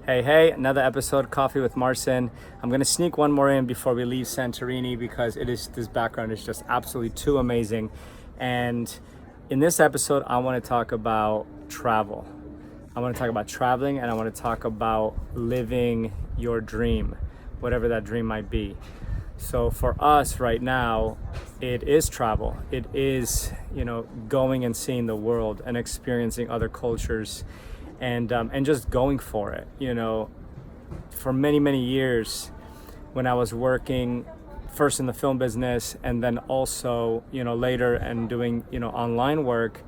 Hey, another episode, Coffee with Marcin. I'm gonna sneak one more in before we leave Santorini because this background is just absolutely too amazing. And in this episode, I wanna talk about travel. I wanna talk about traveling and I wanna talk about living your dream, whatever that dream might be. So for us right now, it is travel. It is, going and seeing the world and experiencing other cultures and just going for it. For many years when I was working first in the film business and then also, later and doing, online work,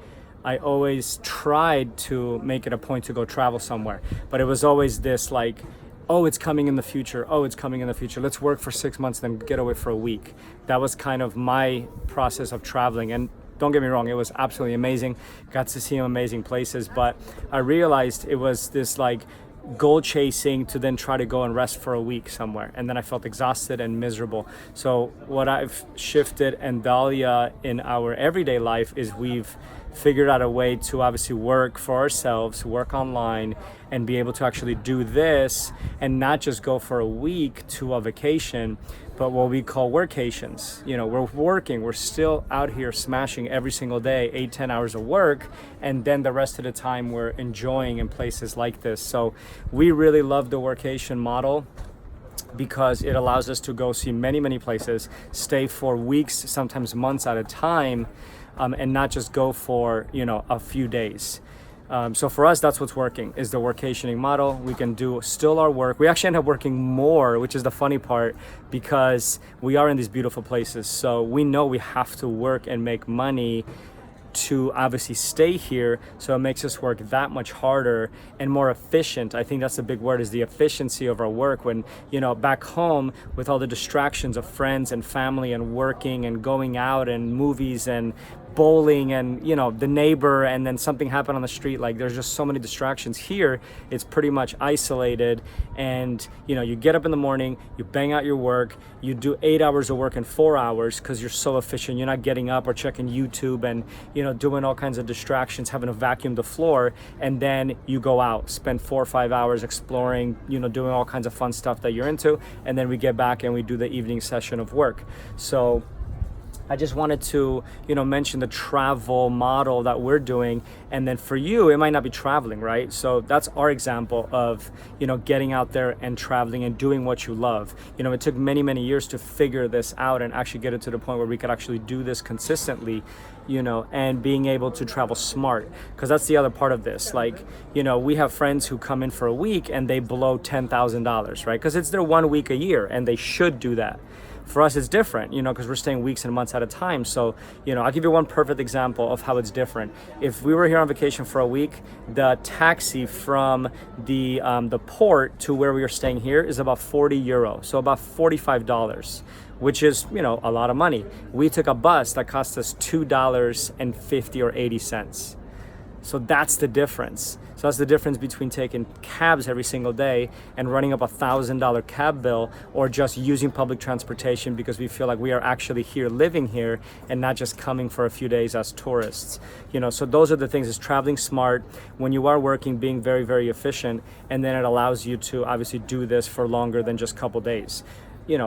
I always tried to make it a point to go travel somewhere. But it was always this like, oh, it's coming in the future. Oh, it's coming in the future. Let's work for 6 months, then get away for a week. That was kind of my process of traveling. And don't get me wrong, it was absolutely amazing. Got to see amazing places, but I realized it was this like goal chasing to then try to go and rest for a week somewhere. And then I felt exhausted and miserable. So what I've shifted and Dahlia in our everyday life is we've figured out a way to obviously work for ourselves, work online, and be able to actually do this and not just go for a week to a vacation, but what we call workations. We're working, we're still out here smashing every single day, 8-10 hours of work, and then the rest of the time we're enjoying in places like this. So we really love the workation model because it allows us to go see many places, stay for weeks, sometimes months at a time, and not just go for a few days. So for us, that's what's working, is the workationing model. We can do still our work. We actually end up working more, which is the funny part, because we are in these beautiful places. So we know we have to work and make money to obviously stay here. So it makes us work that much harder and more efficient. I think that's the big word, is the efficiency of our work. When, back home with all the distractions of friends and family and working and going out and movies and bowling and the neighbor, and then something happened on the street, like there's just so many distractions. Here it's pretty much isolated, and you get up in the morning, you bang out your work, you do 8 hours of work in 4 hours because you're so efficient. You're not getting up or checking YouTube and doing all kinds of distractions, having to vacuum the floor, and then you go out, spend 4 or 5 hours exploring, doing all kinds of fun stuff that you're into, and then we get back and we do the evening session of work. So I just wanted to, mention the travel model that we're doing. And then for you, it might not be traveling, right? So that's our example of, getting out there and traveling and doing what you love. It took many years to figure this out and actually get it to the point where we could actually do this consistently, and being able to travel smart. Because that's the other part of this. Like, we have friends who come in for a week and they blow $10,000, right? Because it's their 1 week a year and they should do that. For us, it's different, because we're staying weeks and months at a time. So, I'll give you one perfect example of how it's different. If we were here on vacation for a week, the taxi from the port to where we are staying here is about 40 euro, so about $45, which is, a lot of money. We took a bus that cost us $2.50 or 80 cents. So that's the difference. So that's the difference between taking cabs every single day and running up $1,000 cab bill, or just using public transportation because we feel like we are actually here, living here, and not just coming for a few days as tourists. So those are the things, is traveling smart when you are working, being very efficient, and then it allows you to obviously do this for longer than just a couple days.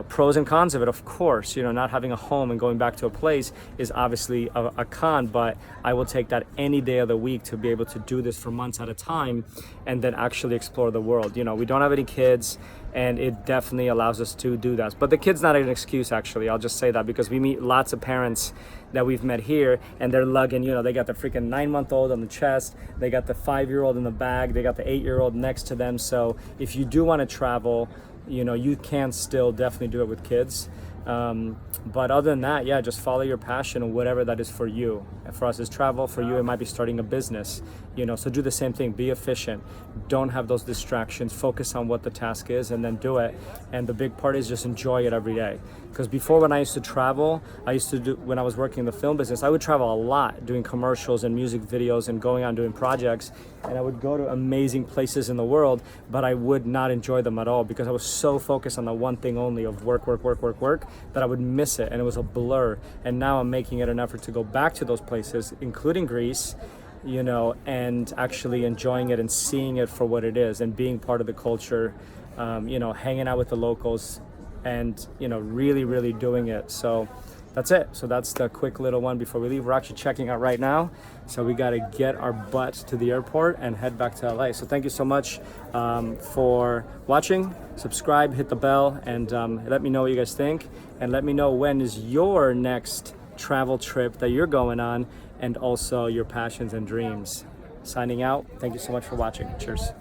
Pros and cons of it, of course. Not having a home and going back to a place is obviously a con, but I will take that any day of the week to be able to do this for months at a time and then actually explore the world. We don't have any kids, and it definitely allows us to do that. But the kid's not an excuse, actually. I'll just say that, because we meet lots of parents that we've met here, and they're lugging, they got the freaking 9-month-old on the chest, they got the 5-year-old in the bag, they got the 8-year-old next to them. So if you do want to travel, you can still definitely do it with kids. But other than that, just follow your passion and whatever that is for you. And for us, it's travel. For you, it might be starting a business, so do the same thing. Be efficient. Don't have those distractions. Focus on what the task is and then do it. And the big part is just enjoy it every day. Because before, when I used to travel, when I was working in the film business, I would travel a lot, doing commercials and music videos and going on doing projects. And I would go to amazing places in the world, but I would not enjoy them at all because I was so focused on the one thing only of work, that I would miss it, and it was a blur. And now I'm making it an effort to go back to those places, including Greece, you know, and actually enjoying it and seeing it for what it is and being part of the culture, you know, hanging out with the locals and, you know, really, really doing it. So that's it. So that's the quick little one before we leave. We're actually checking out right now. So we got to get our butt to the airport and head back to LA. So thank you so much for watching. Subscribe, hit the bell, and let me know what you guys think. And let me know when is your next travel trip that you're going on, and also your passions and dreams. Signing out. Thank you so much for watching. Cheers.